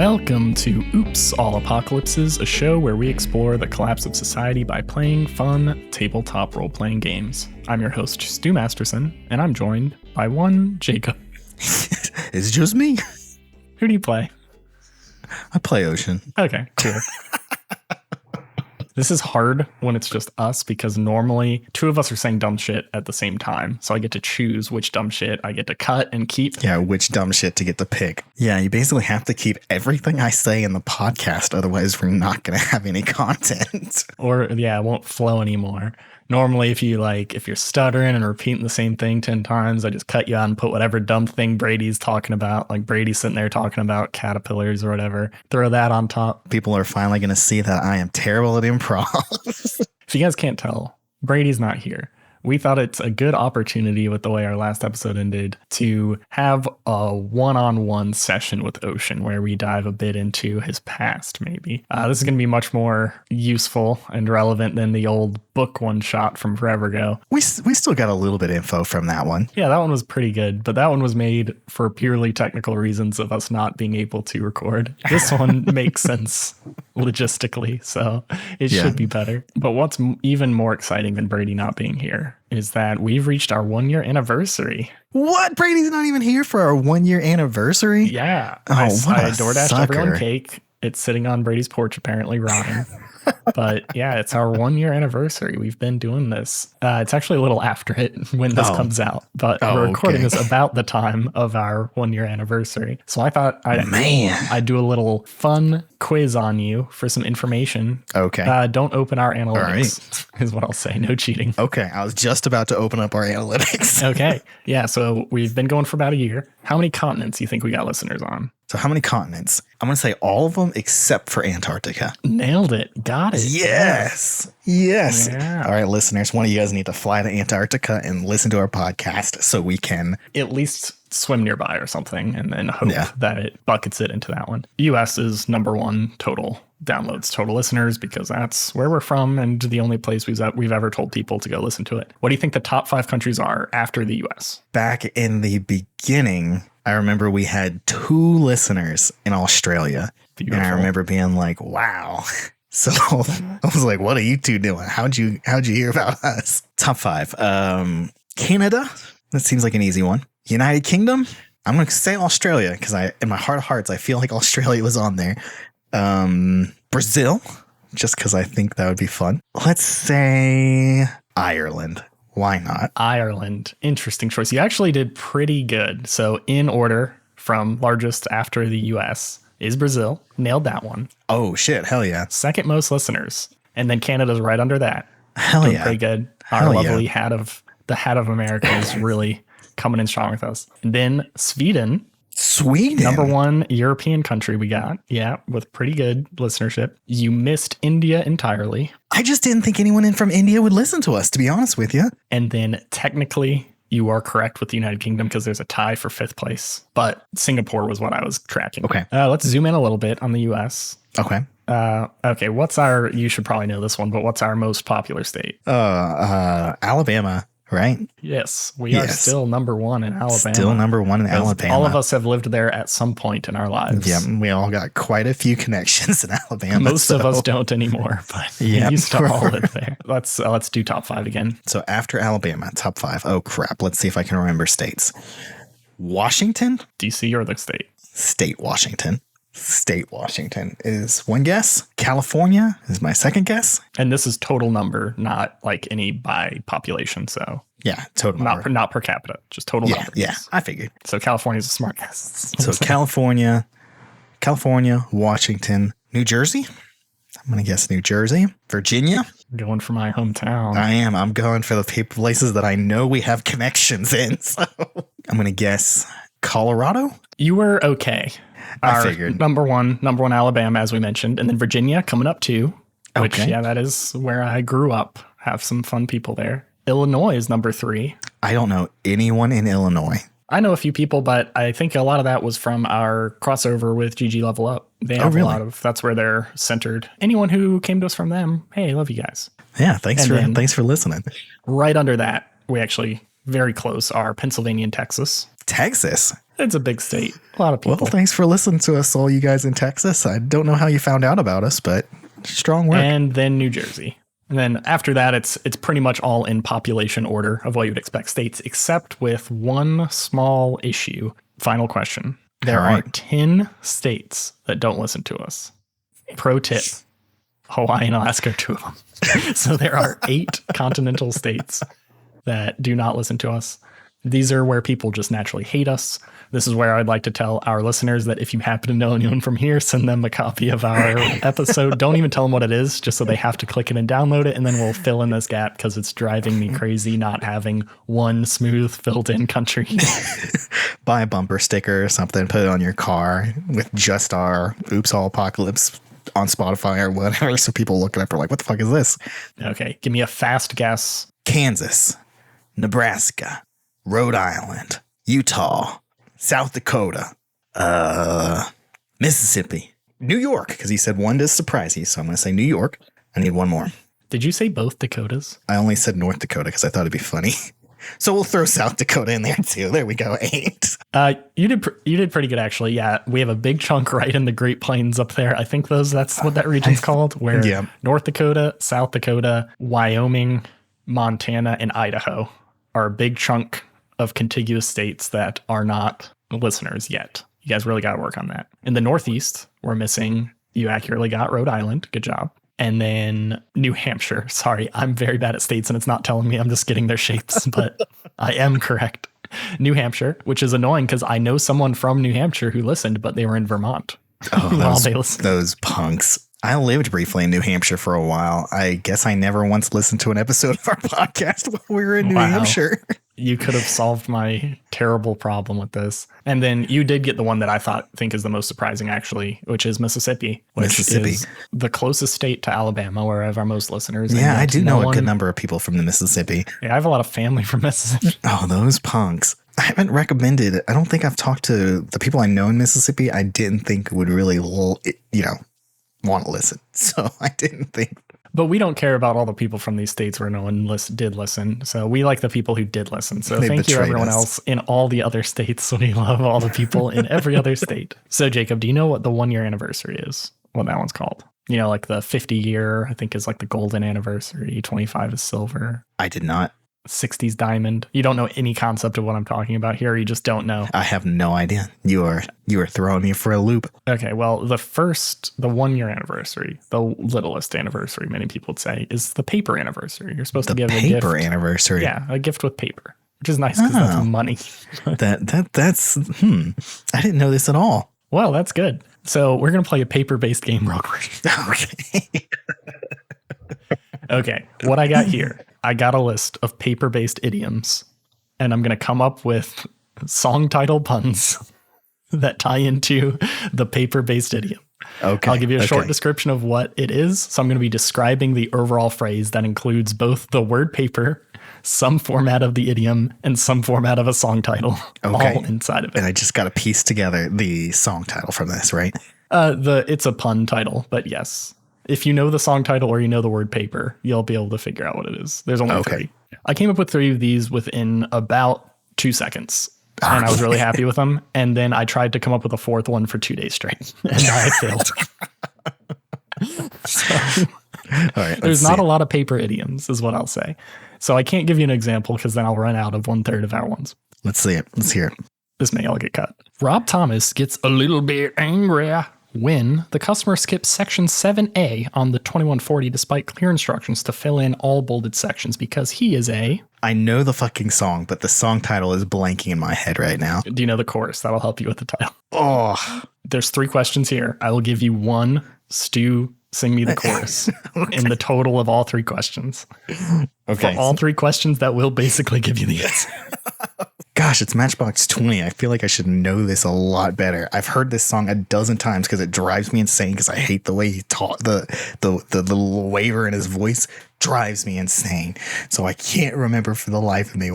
Welcome to Oops, All Apocalypses, a show where we explore the collapse of society by playing fun tabletop role-playing games. I'm your host, Stu Masterson, and I'm joined by one Jacob. It's just me. Who do you play? I play Ocean. Okay, cool. This is hard when it's just us because normally two of us are saying dumb shit at the same time. So I get to choose which dumb shit I get to cut and keep. Yeah, which dumb shit to get to pick. Yeah, you basically have to keep everything I say in the podcast. Otherwise, we're not going to have any content. Or, yeah, it won't flow anymore. Normally, if you're stuttering and repeating the same thing 10 times, I just cut you out and put whatever dumb thing Brady's talking about. Like Brady's sitting there talking about caterpillars or whatever. Throw that on top. People are finally going to see that I am terrible at improv. If you guys can't tell, Brady's not here. We thought it's a good opportunity with the way our last episode ended to have a one-on-one session with Ocean where we dive a bit into his past, maybe. This is going to be much more useful and relevant than the old book one-shot from forever ago. We still got a little bit of info from that one. Yeah, that one was pretty good, but that one was made for purely technical reasons of us not being able to record. This one makes sense logistically, so it should be better. But what's even more exciting than Brady not being here is that we've reached our 1-year anniversary. What? Brady's not even here for our 1-year anniversary? Yeah. Oh, I DoorDashed DoorDashed everyone cake. It's sitting on Brady's porch, apparently rotting. But yeah, it's our 1-year anniversary. We've been doing this. It's actually a little after it when this comes out, but we're recording this about the time of our 1-year anniversary. So I thought I'd do a little fun quiz on you for some information. Okay. Don't open our analytics, is what I'll say. No cheating. Okay. I was just about to open up our analytics. Okay. Yeah. So we've been going for about a year. How many continents do you think we got listeners on? So how many continents? I'm going to say all of them except for Antarctica. Nailed it. Got it. Yes. Yes. Yeah. All right, listeners, one of you guys need to fly to Antarctica and listen to our podcast so we can at least swim nearby or something and then hope that it buckets it into that one. US is number one total downloads, total listeners, because that's where we're from and the only place we've ever told people to go listen to it. What do you think the top 5 countries are after the US? Back in the beginning, I remember we had 2 listeners in Australia. Beautiful. And I remember being like, wow. So I was like, what are you two doing? How'd you hear about us? Top 5. Canada. That seems like an easy one. United Kingdom. I'm going to say Australia because in my heart of hearts, I feel like Australia was on there. Brazil, just because I think that would be fun. Let's say Ireland. Why not? Ireland. Interesting choice. You actually did pretty good. So in order from largest after the US is Brazil. Nailed that one. Oh, shit. Hell yeah. Second most listeners. And then Canada's right under that. Hell Doing yeah. pretty good. Our lovely hat of America is really coming in strong with us. And then Sweden. Number 1 European country we got. Yeah, with pretty good listenership. You missed India entirely. I just didn't think anyone from India would listen to us, to be honest with you. And then technically you are correct with the United Kingdom because there's a tie for 5th place. But Singapore was what I was tracking. Okay. Let's zoom in a little bit on the US. Okay. Okay, you should probably know this one, but what's our most popular state? Alabama. Right? Yes, we are still number 1 in Alabama. Still number 1 in Alabama. All of us have lived there at some point in our lives. Yeah, we all got quite a few connections in Alabama. Most of us don't anymore, but we used to all live there. Let's do top 5 again. So after Alabama, top 5. Oh crap! Let's see if I can remember states. Washington, DC, or the state? State Washington. State Washington is one guess. California is my second guess. And this is total number, not like any by population. So yeah, total number. Not per capita, just total number. Yeah, I figured. So California's a smart guess. So California, Washington, New Jersey. I'm going to guess New Jersey. Virginia. Going for my hometown. I am. I'm going for the places that I know we have connections in. So I'm going to guess Colorado. You were okay. I figured. Number one Alabama, as we mentioned, and then Virginia coming up too. Which, that is where I grew up. Have some fun people there. Illinois is number 3. I don't know anyone in Illinois. I know a few people, but I think a lot of that was from our crossover with GG Level Up. They have a lot of, that's where they're centered. Anyone who came to us from them, hey, love you guys. Yeah, thanks for listening. Right under that, we actually very close are Pennsylvania and Texas. Texas. It's a big state. A lot of people. Well, thanks for listening to us, all you guys in Texas. I don't know how you found out about us, but strong work. And then New Jersey. And then after that, it's pretty much all in population order of what you would expect states, except with one small issue. Final question. There are 10 states that don't listen to us. Pro tip. Hawaii and Alaska are 2 of them. So there are 8 continental states that do not listen to us. These are where people just naturally hate us. This is where I'd like to tell our listeners that if you happen to know anyone from here, send them a copy of our episode. Don't even tell them what it is, just so they have to click it and download it, and then we'll fill in this gap because it's driving me crazy not having one smooth filled-in country. Buy a bumper sticker or something, put it on your car with just our Oops All Apocalypse on Spotify or whatever, so people look it up are like, what the fuck is this? Okay, give me a fast guess. Kansas, Nebraska, Rhode Island, Utah, South Dakota, Mississippi, New York, because he said one to surprise you, so I'm going to say New York. I need one more. Did you say both Dakotas? I only said North Dakota because I thought it'd be funny. So we'll throw South Dakota in there too. There we go. 8. You did pretty good, actually. Yeah, we have a big chunk right in the Great Plains up there. I think that's what that region's called, where North Dakota, South Dakota, Wyoming, Montana, and Idaho are a big chunk of contiguous states that are not listeners yet. You guys really got to work on that. In the Northeast, we're missing, you accurately got Rhode Island. Good job. And then New Hampshire. Sorry, I'm very bad at states and it's not telling me. I'm just getting their shapes, but I am correct. New Hampshire, which is annoying because I know someone from New Hampshire who listened, but they were in Vermont. Oh, those punks. I lived briefly in New Hampshire for a while. I guess I never once listened to an episode of our podcast while we were in New Hampshire. You could have solved my terrible problem with this. And then you did get the one that I think is the most surprising, actually, which is Mississippi, which is the closest state to Alabama, where I have our most listeners. Yeah, I do know a good number of people from the Mississippi. Yeah, I have a lot of family from Mississippi. Oh, those punks. I haven't recommended it. I don't think I've talked to the people I know in Mississippi. I didn't think would really, want to listen. So I didn't think. But we don't care about all the people from these states where no one did listen. So we like the people who did listen. So thank you everyone else in all the other states. We love all the people in every other state. So Jacob, do you know what the 1-year anniversary is? What that one's called? You know, like the 50 year, I think is like the golden anniversary. 25 is silver. I did not. 60s diamond. You don't know any concept of what I'm talking about here. You just don't know. I have no idea. You are throwing me for a loop. Okay, well, the 1-year anniversary, the littlest anniversary, many people would say, is the paper anniversary. You're supposed to give a gift. Paper anniversary. Yeah, a gift with paper, which is nice because that's money. that's I didn't know this at all. Well, that's good. So we're gonna play a paper-based game real quick. Okay. Okay, what I got here. I got a list of paper-based idioms, and I'm going to come up with song title puns that tie into the paper-based idiom. Okay. I'll give you a short description of what it is. So I'm going to be describing the overall phrase that includes both the word paper, some format of the idiom, and some format of a song title, all inside of it. And I just got to piece together the song title from this, right? It's a pun title, but yes. If you know the song title or you know the word paper, you'll be able to figure out what it is. There's only 3. I came up with 3 of these within about 2 seconds, and I was really happy with them. And then I tried to come up with a 4th one for 2 days straight, and I failed. So, all right, there's not a lot of paper idioms, is what I'll say. So I can't give you an example because then I'll run out of 1/3 of our ones. Let's see it. Let's hear it. This may all get cut. Rob Thomas gets a little bit angry when the customer skips section 7A on the 2140 despite clear instructions to fill in all bolded sections because he is a... I know the fucking song, but the song title is blanking in my head right now. Do you know the chorus? That'll help you with the title. Oh. There's 3 questions here. I will give you 1. Stu, sing me the chorus in the total of all 3 questions. Okay. For all 3 questions, that will basically give you the answer. Gosh, it's Matchbox 20. I feel like I should know this a lot better. I've heard this song a dozen times because it drives me insane because I hate the way he taught the little waver in his voice drives me insane. So I can't remember for the life of me.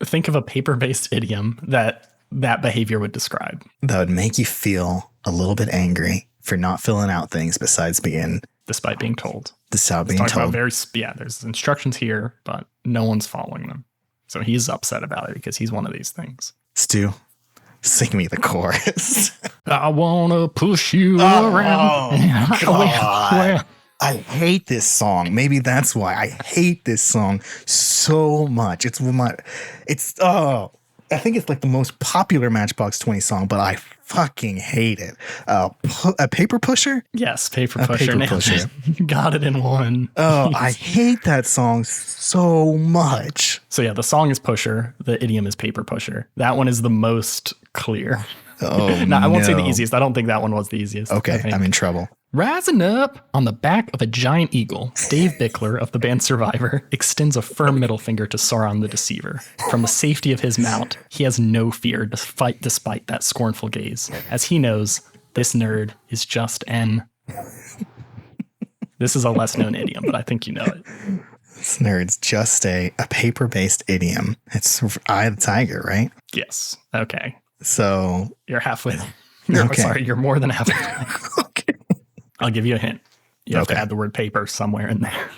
Think of a paper-based idiom that behavior would describe. That would make you feel a little bit angry for not filling out things despite being told. There's instructions here, but no one's following them. So he's upset about it because he's one of these things. Stu, sing me the chorus. I want to push you around. Oh, God. I hate this song. Maybe that's why I hate this song so much. I think it's like the most popular Matchbox 20 song, but I fucking hate it. A Paper Pusher? Yes, Paper Pusher. You got it in one. Oh, I hate that song so much. So yeah, the song is Pusher. The idiom is Paper Pusher. That one is the most clear. Oh, no, I won't say the easiest. I don't think that one was the easiest. Okay, I'm in trouble. Rising up on the back of a giant eagle, Dave Bickler of the band Survivor extends a firm middle finger to Sauron the Deceiver. From the safety of his mount, he has no fear to fight despite that scornful gaze, as he knows this nerd is just an... This is a less known idiom, but I think you know it. This nerd's just a paper-based idiom. It's Eye of the Tiger, right? Yes. Okay. So... You're halfway. Sorry, you're more than halfway. Okay. I'll give you a hint. You have to add the word paper somewhere in there.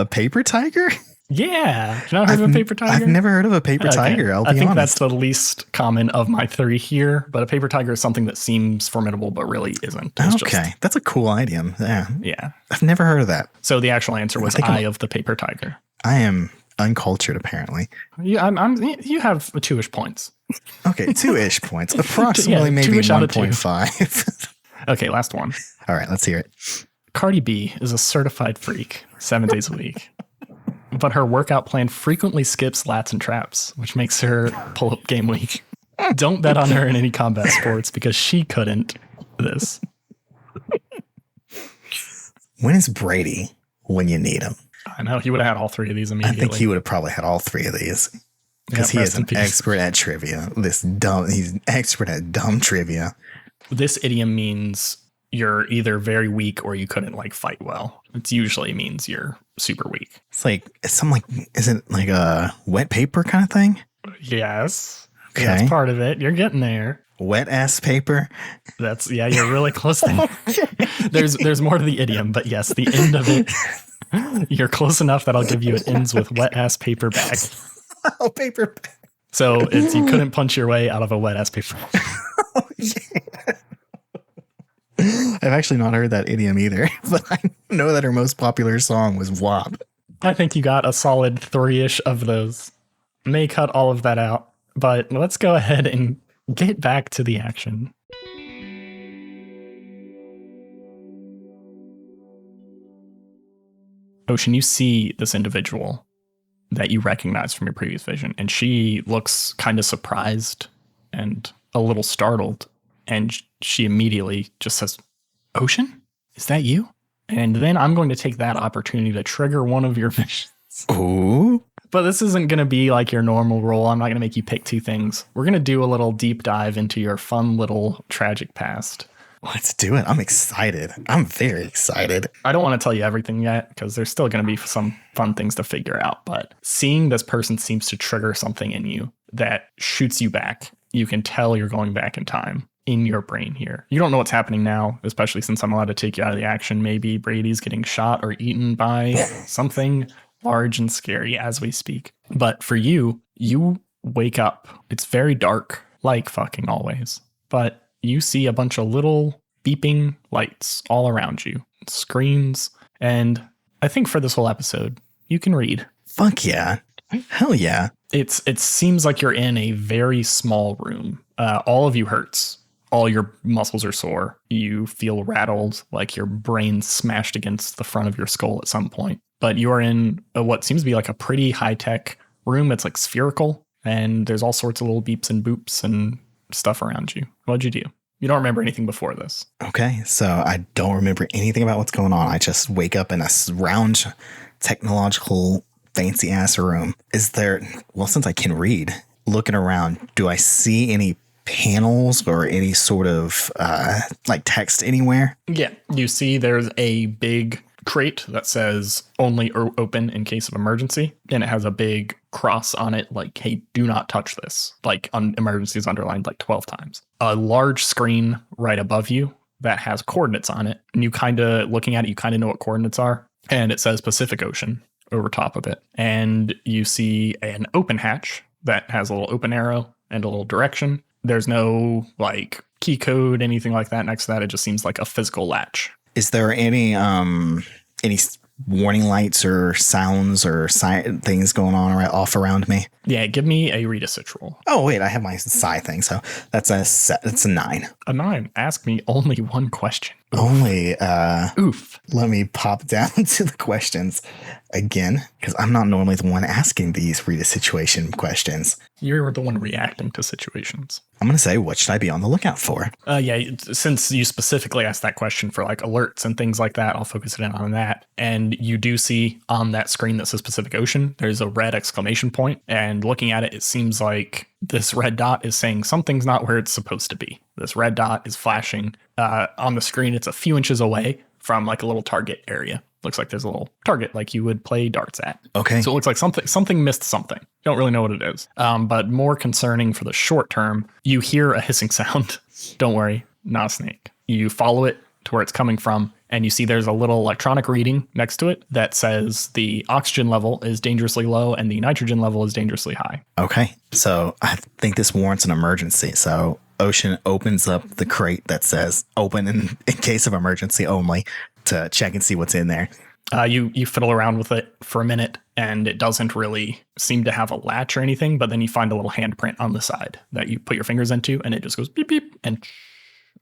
Paper tiger? Yeah. You not heard of a paper tiger? I've never heard of a paper tiger. I think that's the least common of my three here, but a paper tiger is something that seems formidable, but really isn't. That's a cool idiom. Yeah. Yeah. I've never heard of that. So the actual answer was Eye of the Paper Tiger. I am uncultured, apparently. Yeah, you have 2-ish points. Okay, 2-ish points. Approximately maybe 1.5. Okay, last one. All right, let's hear it. Cardi B is a certified freak 7 days a week. But her workout plan frequently skips lats and traps, which makes her pull-up game weak. Don't bet on her in any combat sports because she couldn't this. When is Brady when you need him? I know, he would have had all three of these immediately. I think he would have probably had all three of these. Because he is an expert at trivia. He's an expert at dumb trivia. This idiom means you're either very weak or you couldn't fight well. It usually means you're super weak. It's is it like a wet paper kind of thing? Yes. Okay. That's part of it. You're getting there. Wet ass paper? You're really close there. There's more to the idiom, but yes, the end of it, you're close enough that I'll give you it ends with wet ass paper bag. Oh, paper bag. So you couldn't punch your way out of a wet ass paper. Oh, yeah. I've actually not heard that idiom either, but I know that her most popular song was WAP. I think you got a solid 3-ish of those. May cut all of that out, but let's go ahead and get back to the action. Ocean, you see this individual that you recognize from your previous vision, and she looks kind of surprised and a little startled, and she immediately just says, "Ocean, is that you?" And then I'm going to take that opportunity to trigger one of your visions. Ooh. But this isn't going to be like your normal role. I'm not going to make you pick two things. We're going to do a little deep dive into your fun little tragic past. Let's do it. I'm excited. I'm very excited. I don't want to tell you everything yet because there's still going to be some fun things to figure out. But seeing this person seems to trigger something in you that shoots you back. You can tell you're going back in time in your brain here. You don't know what's happening now, especially since I'm allowed to take you out of the action. Maybe Brady's getting shot or eaten by something large and scary as we speak. But for you, you wake up. It's very dark, like fucking always. But you see a bunch of little beeping lights all around you, screens, and I think for this whole episode, you can read. Fuck yeah. Hell yeah. It seems like you're in a very small room. All of you hurts. All your muscles are sore. You feel rattled, like your brain smashed against the front of your skull at some point. But you are in what seems to be like a pretty high-tech room. It's like spherical, and there's all sorts of little beeps and boops and stuff around you. What'd you do? You don't remember anything before this. Okay, so I don't remember anything about what's going on. I just wake up in a round, technological, fancy-ass room. Is there, well, since I can read, looking around, do I see any panels or any sort of like text anywhere? Yeah, you see there's a big crate that says only open in case of emergency, and it has a big cross on it like, hey, do not touch this, like emergencies underlined like 12 times. A large screen right above you that has coordinates on it, and you kind of looking at it, you kind of know what coordinates are, and it says Pacific Ocean over top of it. And you see an open hatch that has a little open arrow and a little direction. There's no like key code, anything like that next to that. It just seems like a physical latch. Is there any warning lights or sounds or things going on off around me? Yeah, give me a read a Sitch roll. Oh, wait, I have my psi thing, so that's a 9. A 9. Ask me only one question. Only, oof. Let me pop down to the questions again, because I'm not normally the one asking these read a situation questions. You're the one reacting to situations. I'm going to say, what should I be on the lookout for? Yeah, since you specifically asked that question for like alerts and things like that, I'll focus it in on that. And you do see on that screen that says Pacific Ocean, there's a red exclamation point. And looking at it, it seems like this red dot is saying something's not where it's supposed to be. This red dot is flashing on the screen. It's a few inches away from like a little target area. Looks like there's a little target like you would play darts at. Okay. So it looks like something missed something. Don't really know what it is. But more concerning for the short term, you hear a hissing sound. Don't worry, not a snake. You follow it to where it's coming from, and you see there's a little electronic reading next to it that says the oxygen level is dangerously low and the nitrogen level is dangerously high. Okay. So I think this warrants an emergency. So Ocean opens up the crate that says open in case of emergency only to check and see what's in there. You fiddle around with it for a minute, and it doesn't really seem to have a latch or anything, but then you find a little handprint on the side that you put your fingers into, and it just goes beep, beep, and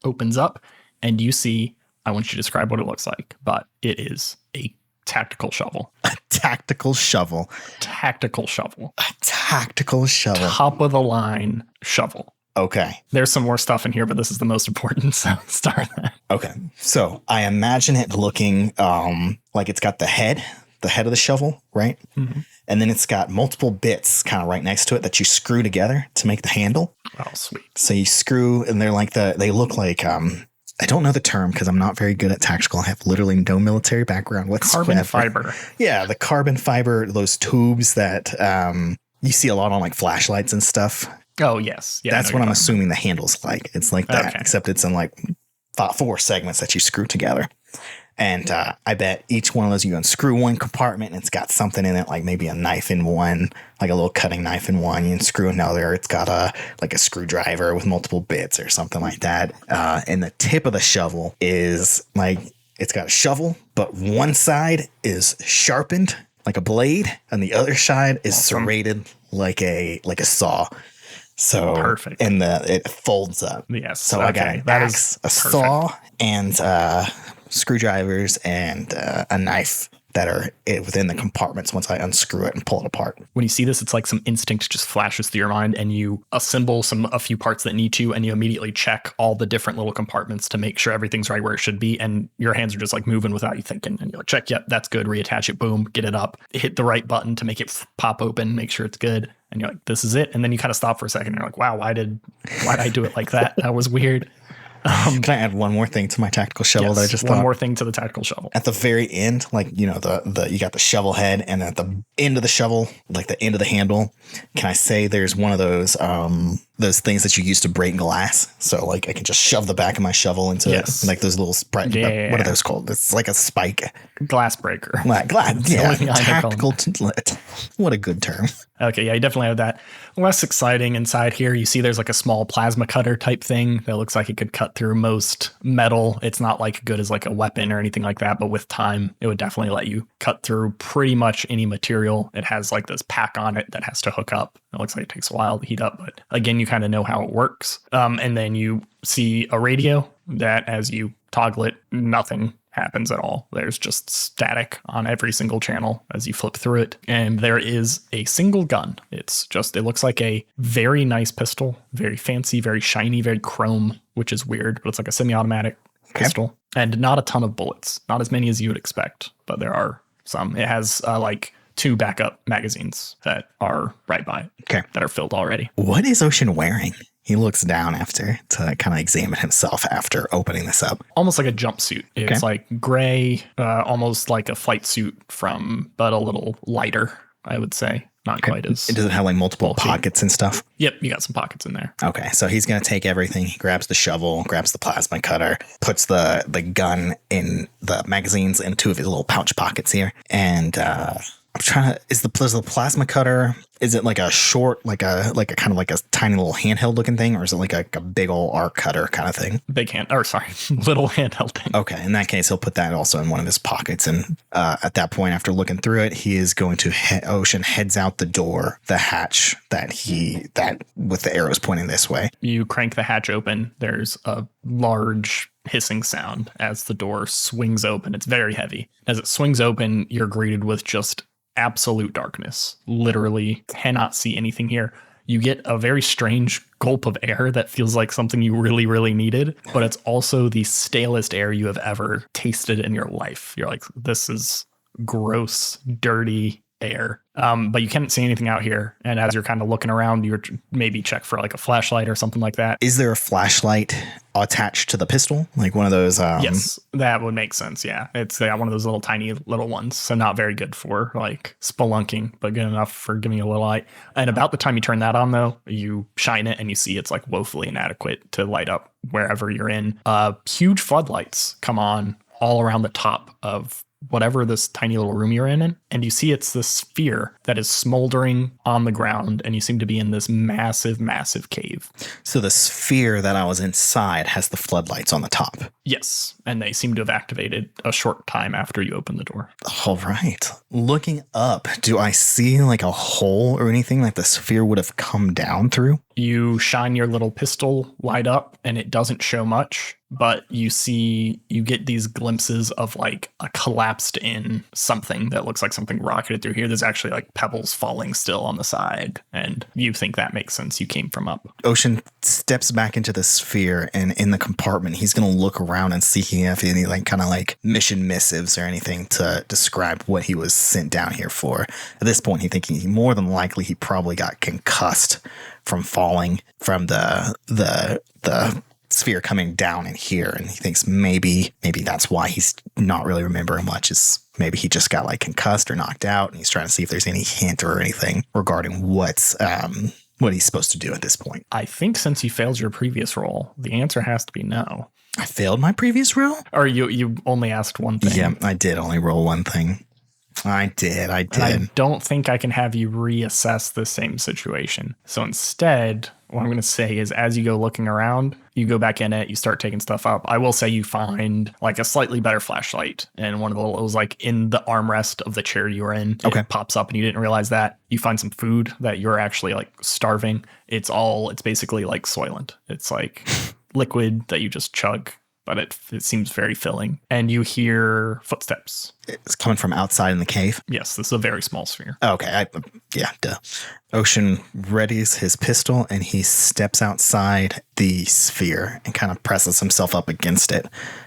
opens up, and you see, I want you to describe what it looks like, but it is a tactical shovel. A tactical shovel. Tactical shovel. A tactical shovel. Top of the line shovel. Okay. There's some more stuff in here, but this is the most important, so start that. Okay. So I imagine it looking like it's got the head of the shovel, right? Mm-hmm. And then it's got multiple bits kind of right next to it that you screw together to make the handle. Oh, sweet. So you screw, and they're like they look like, I don't know the term because I'm not very good at tactical. I have literally no military background whatsoever. Carbon fiber. Yeah, the carbon fiber, those tubes that you see a lot on like flashlights and stuff. Oh, yes. Yeah, that's what I'm assuming the handle's like. It's like that, except it's in like 4 segments that you screw together. And I bet each one of those, you unscrew one compartment and it's got something in it, like maybe a knife in one, like a little cutting knife in one. You unscrew another, it's got a screwdriver with multiple bits or something like that. And the tip of the shovel is like, it's got a shovel, but one side is sharpened like a blade and the other side is serrated like a saw. So perfect. And it folds up. Yes. So I got an axe, a saw, and screwdrivers and a knife that are within the compartments once I unscrew it and pull it apart. When you see this, it's like some instinct just flashes through your mind and you assemble a few parts that need to, and you immediately check all the different little compartments to make sure everything's right where it should be. And your hands are just like moving without you thinking. And you're like, check, yep, that's good. Reattach it. Boom, get it up. Hit the right button to make it pop open, make sure it's good. And you're like, this is it. And then you kind of stop for a second. And you're like, wow, why did I do it like that? That was weird. Can I add one more thing to my tactical shovel that I just thought? One more thing to the tactical shovel. At the very end, like, you know, you got the shovel head, and at the end of the shovel, like the end of the handle, can I say there's one of those things that you use to break glass? So like I can just shove the back of my shovel into like those little what are those called? It's like a spike. Glass breaker. Glass. Yeah. Tactical. What a good term. Okay, yeah, you definitely have that. Less exciting inside here. You see there's like a small plasma cutter type thing that looks like it could cut through most metal. It's not like good as like a weapon or anything like that, but with time, it would definitely let you cut through pretty much any material. It has like this pack on it that has to hook up. It looks like it takes a while to heat up, but again, you kind of know how it works. And then you see a radio that as you toggle it, nothing happens at all. There's just static on every single channel as you flip through it. And there is a single gun. It looks like a very nice pistol, very fancy, very shiny, very chrome, which is weird, but it's like a semi-automatic pistol and not a ton of bullets, not as many as you would expect, but there are some. It has like 2 backup magazines that are right by it, that are filled already. What is Ocean wearing? He looks down to kind of examine himself after opening this up. Almost like a jumpsuit. It's like gray, almost like a flight suit but a little lighter, I would say. Not quite as. Does it have like multiple pockets and stuff? Yep, you got some pockets in there. Okay, so he's going to take everything. He grabs the shovel, grabs the plasma cutter, puts the gun in the magazines in 2 of his little pouch pockets here. And I'm I'm trying to, is the plasma cutter, is it like a short, like a kind of like a tiny little handheld looking thing, or is it like a big old arc cutter kind of thing? Little handheld thing. Okay, in that case, he'll put that also in one of his pockets. And at that point, after looking through it, he is going to Ocean heads out the door, the hatch that with the arrows pointing this way. You crank the hatch open. There's a large hissing sound as the door swings open. It's very heavy. As it swings open, you're greeted with just absolute darkness. Literally cannot see anything here. You get a very strange gulp of air that feels like something you really, really needed, but it's also the stalest air you have ever tasted in your life. You're like, this is gross, dirty air. But you can't see anything out here. And as you're kind of looking around, you're maybe check for like a flashlight or something like that. Is there a flashlight attached to the pistol? Like one of those? Yes, that would make sense. Yeah. It's one of those little tiny little ones. So not very good for like spelunking, but good enough for giving you a little light. And about the time you turn that on though, you shine it and you see it's like woefully inadequate to light up wherever you're in. Huge floodlights come on all around the top of whatever this tiny little room you're in, and you see it's this sphere that is smoldering on the ground, and you seem to be in this massive, massive cave. So the sphere that I was inside has the floodlights on the top. Yes, and they seem to have activated a short time after you open the door. All right. Looking up, do I see like a hole or anything that the sphere would have come down through? You shine your little pistol light up, and it doesn't show much. But you get these glimpses of like a collapsed in something that looks like something rocketed through here. There's actually like pebbles falling still on the side. And you think that makes sense. You came from up. Ocean steps back into the sphere, and in the compartment, he's going to look around and see if any like kind of like mission missives or anything to describe what he was sent down here for. At this point, he's thinking more than likely he probably got concussed from falling from the sphere coming down in here, and he thinks maybe that's why he's not really remembering much, is maybe he just got like concussed or knocked out, and he's trying to see if there's any hint or anything regarding what he's supposed to do at this point. I think since you failed your previous roll, the answer has to be no. I failed my previous roll? Or you only asked one thing. Yeah, I did only roll one thing. I did. And I don't think I can have you reassess the same situation. So instead, what I'm going to say is as you go looking around, you go back in it, you start taking stuff up. I will say you find like a slightly better flashlight, and one of the, it was like in the armrest of the chair you were in. Okay. It pops up and you didn't realize that. You find some food that you're actually like starving. It's basically like Soylent. It's like liquid that you just chug, but it seems very filling. And you hear footsteps. It's coming from outside in the cave? Yes, this is a very small sphere. Okay, duh. Ocean readies his pistol, and he steps outside the sphere and kind of presses himself up against it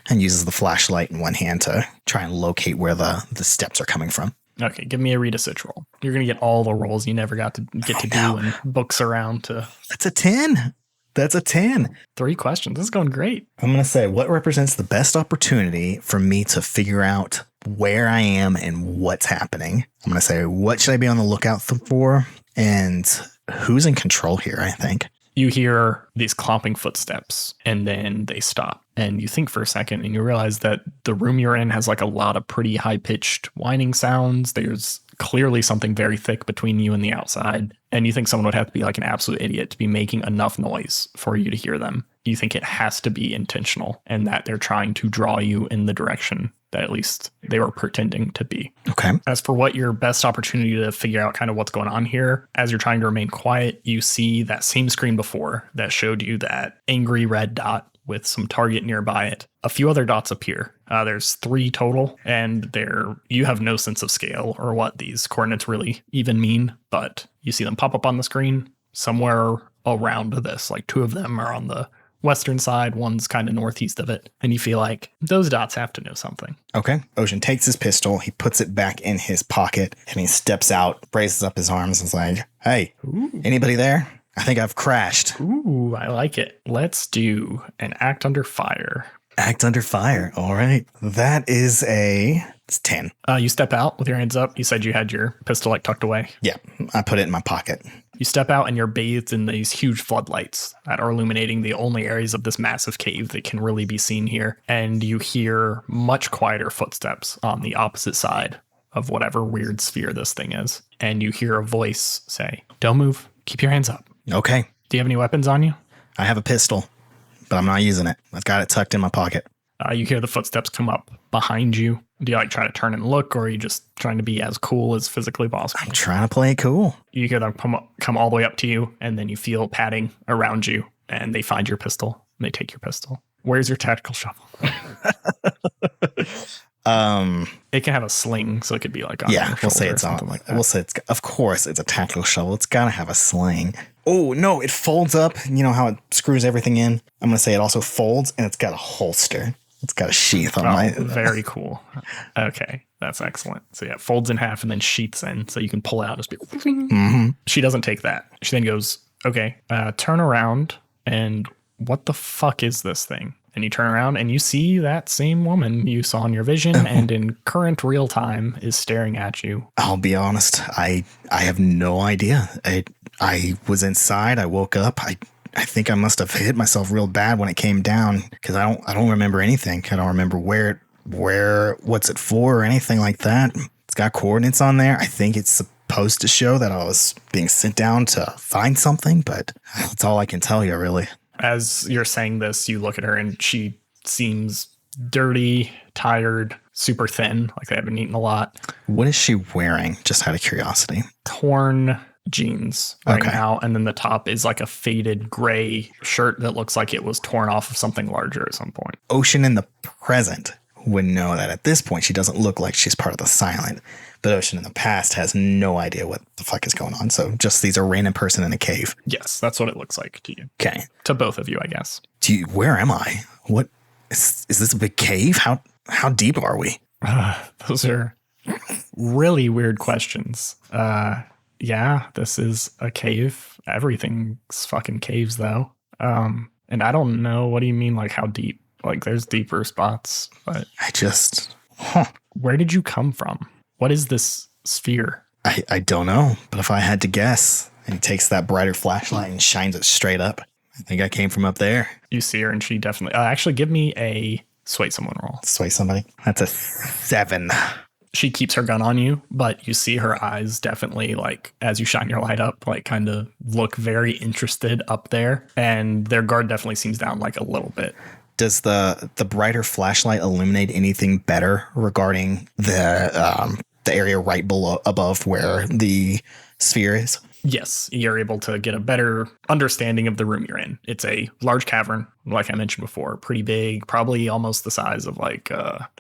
and uses the flashlight in one hand to try and locate where the steps are coming from. Okay, give me a read a sit roll. You're going to get all the rolls you never got to get to do in books around to... That's a 10. That's a 10. 3 questions. This is going great. I'm going to say, what represents the best opportunity for me to figure out where I am and what's happening? I'm going to say, what should I be on the lookout for? And who's in control here, I think. You hear these clomping footsteps, and then they stop. And you think for a second, and you realize that the room you're in has like a lot of pretty high-pitched whining sounds. There's clearly something very thick between you and the outside. And you think someone would have to be like an absolute idiot to be making enough noise for you to hear them. You think it has to be intentional, and that they're trying to draw you in the direction that at least they were pretending to be. Okay. As for what your best opportunity to figure out kind of what's going on here, as you're trying to remain quiet, you see that same screen before that showed you that angry red dot with some target nearby it. A few other dots appear. There's 3 total, and you have no sense of scale or what these coordinates really even mean, but you see them pop up on the screen somewhere around this. Like 2 of them are on the western side, one's kind of northeast of it, and you feel like those dots have to know something. Okay. Ocean takes his pistol, he puts it back in his pocket, and he steps out, raises up his arms, and is like, hey, anybody there? I think I've crashed. Ooh, I like it. Let's do an act under fire. Act under fire. All right. That is it's 10. You step out with your hands up. You said you had your pistol like tucked away. Yeah, I put it in my pocket. You step out and you're bathed in these huge floodlights that are illuminating the only areas of this massive cave that can really be seen here. And you hear much quieter footsteps on the opposite side of whatever weird sphere this thing is. And you hear a voice say, "Don't move. Keep your hands up." Okay. Do you have any weapons on you? I have a pistol, but I'm not using it. I've got it tucked in my pocket. You hear the footsteps come up behind you. Do you like try to turn and look, or are you just trying to be as cool as physically possible? I'm trying to play it cool. You hear them come all the way up to you, and then you feel padding around you, and they find your pistol, and they take your pistol. Where's your tactical shovel? It can have a sling, so it could be like on your we'll say shoulder it's or on. something like that. We'll say it's. Of course, it's a tactical shovel. It's got to have a sling. Oh no! It folds up. You know how it screws everything in. I'm gonna say it also folds, and it's got a holster. It's got a sheath on my. Very cool. Okay, that's excellent. So yeah, it folds in half and then sheaths in, so you can pull it out. Just be. Mm-hmm. She doesn't take that. She then goes, "Okay, turn around and what the fuck is this thing?" And you turn around and you see that same woman you saw in your vision and in current real time is staring at you. I'll be honest. I have no idea. I was inside. I woke up. I think I must have hit myself real bad when it came down because I don't remember anything. I don't remember what's it for or anything like that. It's got coordinates on there. I think it's supposed to show that I was being sent down to find something, but that's all I can tell you, really. As you're saying this, you look at her and she seems dirty, tired, super thin, like they haven't eaten a lot. What is she wearing? Just out of curiosity. Torn jeans right now, and then the top is like a faded gray shirt that looks like it was torn off of something larger at some point. Ocean in the present would know that at this point she doesn't look like she's part of the silent, but Ocean in the past has no idea what the fuck is going on. So just these a random person in a cave. Yes, that's what it looks like to you. Okay. To both of you, I guess. Where am I? What is this a big cave? How deep are we? Those are really weird questions. Yeah, this is a cave. Everything's fucking caves, though. And I don't know. What do you mean, like, how deep? Like, there's deeper spots, but... Where did you come from? What is this sphere? I don't know, but if I had to guess, and he takes that brighter flashlight and shines it straight up, I think I came from up there. You see her, and she definitely... actually, give me a sway someone roll. Sway somebody? That's a 7. She keeps her gun on you, but you see her eyes definitely, like, as you shine your light up, like, kind of look very interested up there. And their guard definitely seems down, like, a little bit. Does the brighter flashlight illuminate anything better regarding the area right above where the sphere is? Yes, you're able to get a better understanding of the room you're in. It's a large cavern, like I mentioned before, pretty big, probably almost the size of like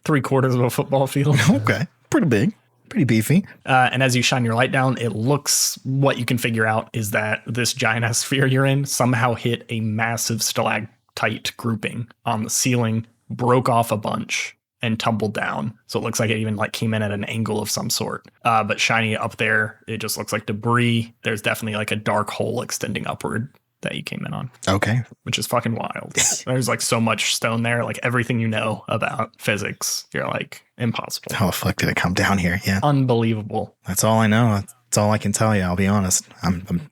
3/4 of a football field. Okay, pretty big, pretty beefy. And as you shine your light down, it looks, what you can figure out is that this giant ass sphere you're in somehow hit a massive stalactite grouping on the ceiling, broke off a bunch, and tumbled down. So it looks like it even like came in at an angle of some sort. But shining it up there, it just looks like debris. There's definitely like a dark hole extending upward that you came in on. Okay. Which is fucking wild. There's like so much stone there. Like everything you know about physics, you're like, impossible. How the fuck did it come down here? Yeah. Unbelievable. That's all I know. That's all I can tell you. I'll be honest. I'm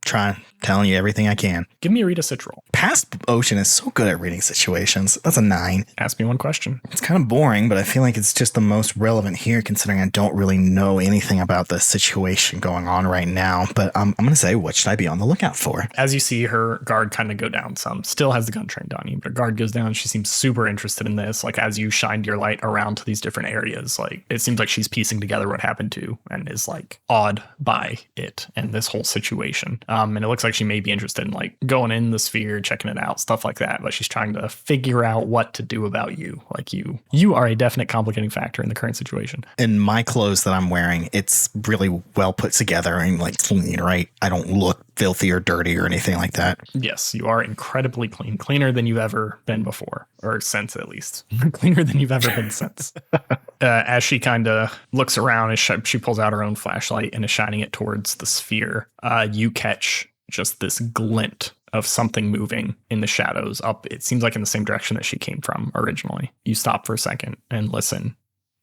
telling you everything I can. Give me a read a sit roll. Past Ocean is so good at reading situations. That's a 9. Ask me one question. It's kind of boring, but I feel like it's just the most relevant here considering I don't really know anything about the situation going on right now. But I'm going to say, what should I be on the lookout for? As you see her guard kind of go down some, still has the gun trained on you, but her guard goes down. She seems super interested in this. Like as you shined your light around to these different areas, like it seems like she's piecing together what happened to and is like awed by it and this whole situation. And it looks like she may be interested in like going in the sphere, checking it out, stuff like that. But she's trying to figure out what to do about you. Like you are a definite complicating factor in the current situation. In my clothes that I'm wearing, it's really well put together and like clean, right? I don't look filthy or dirty or anything like that. Yes, you are incredibly clean, cleaner than you've ever been before, or since at least. Cleaner than you've ever been since. As she kind of looks around, as she pulls out her own flashlight and is shining it towards the sphere, you catch just this glint of something moving in the shadows up. It seems like in the same direction that she came from originally. You stop for a second and listen,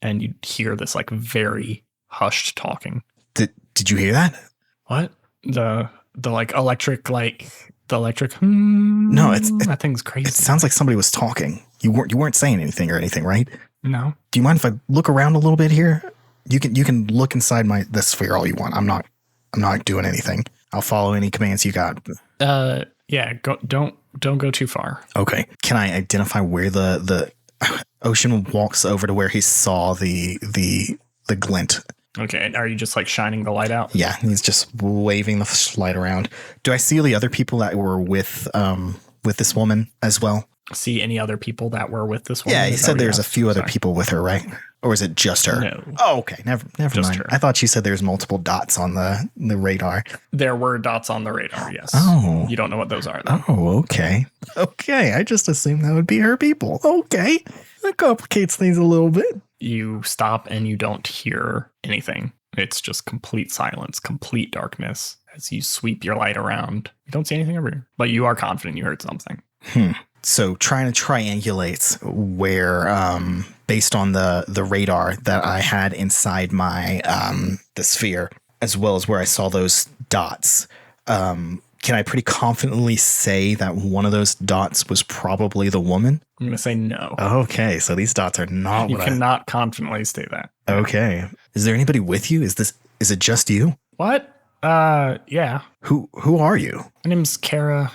and you hear this like very hushed talking. Did you hear that? What? The like electric, like the electric. No, that thing's crazy. It sounds like somebody was talking. You weren't saying anything or anything, right? No. Do you mind if I look around a little bit here? You can look inside the sphere all you want. I'm not doing anything. I'll follow any commands you got. Yeah, don't go too far. Okay. Can I identify where the Ocean walks over to where he saw the glint? Okay. Are you just like shining the light out? Yeah, he's just waving the light around. Do I see the other people that were with this woman as well? See any other people that were with this woman? Yeah, you said there's a few other people with her, right? Or is it just her? No. Oh, okay. Never mind. Her. I thought you said there's multiple dots on the radar. There were dots on the radar, yes. Oh. You don't know what those are, though. Oh, okay. Okay, I just assumed that would be her people. Okay. That complicates things a little bit. You stop and you don't hear anything. It's just complete silence, complete darkness as you sweep your light around. You don't see anything over here, but you are confident you heard something. So trying to triangulate where, based on the radar that I had inside my the sphere, as well as where I saw those dots, can I pretty confidently say that one of those dots was probably the woman? I'm going to say no. Okay, so these dots are not You cannot confidently say that. Okay. Is there anybody with you? Is it just you? What? Yeah. Who are you? My name's Kara.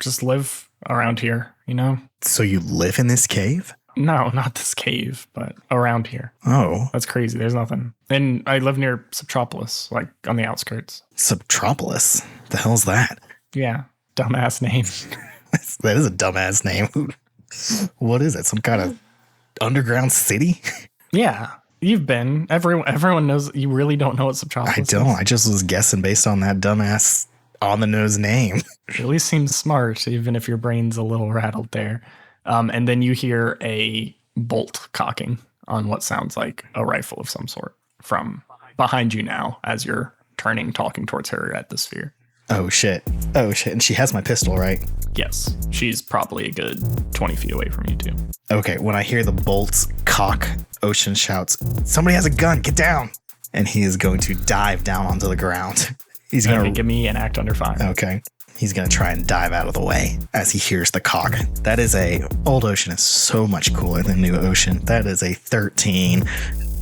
Just live around here, you know? So you live in this cave? No, not this cave, but around here. Oh. That's crazy. There's nothing. And I live near Subtropolis, like on the outskirts. Subtropolis? The hell's that? Yeah. Dumbass name. That is a dumbass name. What is it? Some kind of underground city? Yeah. You've been. Everyone knows. You really don't know what Subtropolis is. I don't. I just was guessing based on that dumbass on-the-nose name. It at least seems smart, even if your brain's a little rattled there. And then you hear a bolt cocking on what sounds like a rifle of some sort from behind you now as you're turning, talking towards her at the sphere. Oh, shit. And she has my pistol, right? Yes. She's probably a good 20 feet away from you, too. Okay, when I hear the bolts cock, Ocean shouts, "Somebody has a gun, get down!" And he is going to dive down onto the ground. He's going to give me an act under fire. Okay. He's going to try and dive out of the way as he hears the cock. That is Old Ocean is so much cooler than New Ocean. That is a 13.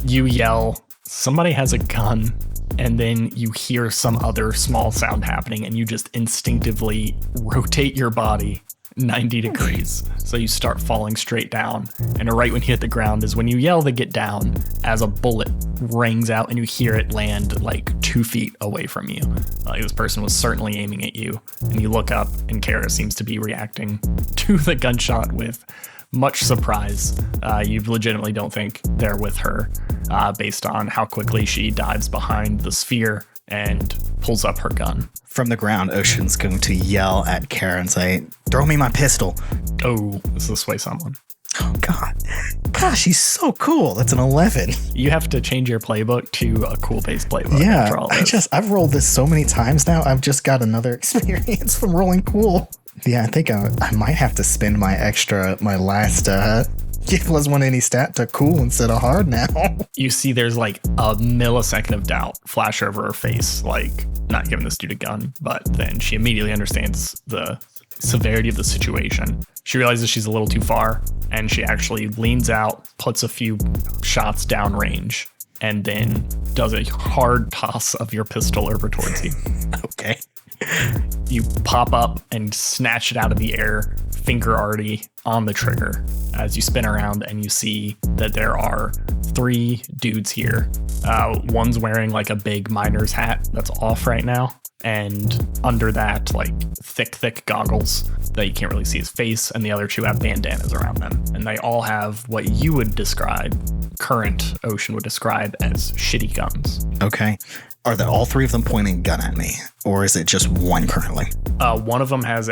You yell, "Somebody has a gun." And then you hear some other small sound happening and you just instinctively rotate your body 90 degrees. So you start falling straight down. And right when you hit the ground is when you yell to get down as a bullet rings out and you hear it land like 2 feet away from you. This person was certainly aiming at you. And you look up and Kara seems to be reacting to the gunshot with much surprise. You legitimately don't think they're with her based on how quickly she dives behind the sphere and pulls up her gun. From the ground, Ocean's going to yell at Kara and say, "Throw me my pistol." Oh, this will sway someone. Oh, God. Gosh, she's so cool. That's an 11. You have to change your playbook to a cool-based playbook. Yeah, I've rolled this so many times now. I've just got another experience from rolling cool. Yeah, I think I might have to spend my last give +1 any stat to cool instead of hard now. You see there's like a millisecond of doubt flash over her face, like not giving this dude a gun, but then she immediately understands the severity of the situation. She realizes she's a little too far, and she actually leans out, puts a few shots downrange, and then does a hard toss of your pistol over towards you. Okay. You pop up and snatch it out of the air, finger already on the trigger, as you spin around and you see that there are 3 dudes here. One's wearing like a big miner's hat that's off right now, and under that, like thick goggles that you can't really see his face, and the other 2 have bandanas around them. And they all have what you would describe, current Ocean would describe as shitty guns. Okay. Are all 3 of them pointing a gun at me, or is it just one currently? One of them has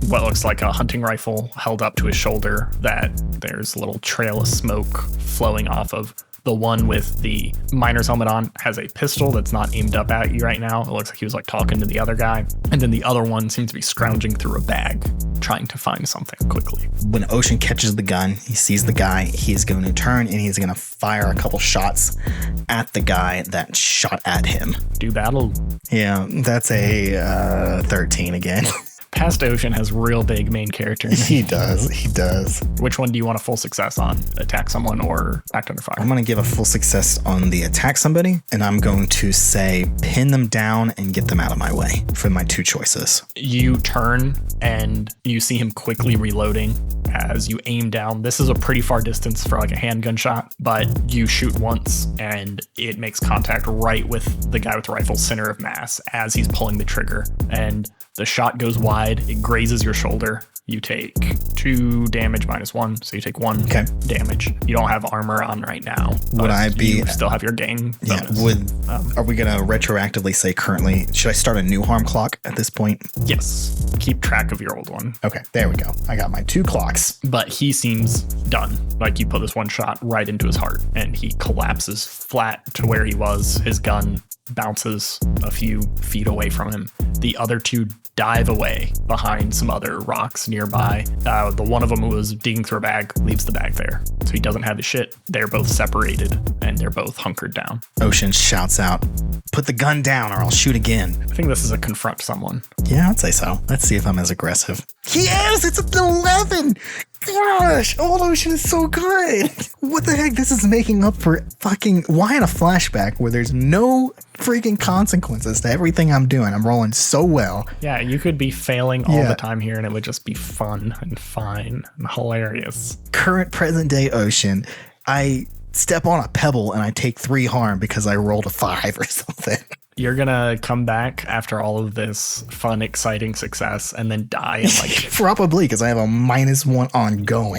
what looks like a hunting rifle held up to his shoulder that there's a little trail of smoke flowing off of. The one with the miner's helmet on has a pistol that's not aimed up at you right now. It looks like he was like talking to the other guy. And then the other one seems to be scrounging through a bag, trying to find something quickly. When Ocean catches the gun, he sees the guy, he's going to turn and he's going to fire a couple shots at the guy that shot at him. Do battle. Yeah, that's a 13 again. Past Ocean has real big main character. He does. He does. Which one do you want a full success on? Attack someone or act under fire? I'm going to give a full success on the attack somebody, and I'm going to say pin them down and get them out of my way for my 2 choices. You turn and you see him quickly reloading as you aim down. This is a pretty far distance for like a handgun shot, but you shoot once and it makes contact right with the guy with the rifle center of mass as he's pulling the trigger. And the shot goes wide. It grazes your shoulder. You take 2 damage minus 1, so you take 1 damage. You don't have armor on right now. Would I be... You still have your gang bonus. Are we going to retroactively say currently... Should I start a new harm clock at this point? Yes. Keep track of your old one. Okay, there we go. I got my 2 clocks. But he seems done. Like you put this one shot right into his heart, and he collapses flat to where he was. His gun bounces a few feet away from him. The other 2 dive away behind some other rocks nearby. The one of them who was digging through a bag leaves the bag there. So he doesn't have his shit. They're both separated and they're both hunkered down. Ocean shouts out, "Put the gun down or I'll shoot again." I think this is a confront someone. Yeah, I'd say so. Let's see if I'm as aggressive. Yes, it's an 11. Gosh, Old Ocean is so good. What the heck? This is making up for fucking... Why in a flashback where there's no freaking consequences to everything I'm doing? I'm rolling so well. Yeah, you could be failing all the time here and it would just be fun and fine and hilarious. Current present day Ocean, I step on a pebble and I take 3 harm because I rolled a 5 or something. You're going to come back after all of this fun, exciting success and then die in like... Probably, because I have a -1 ongoing.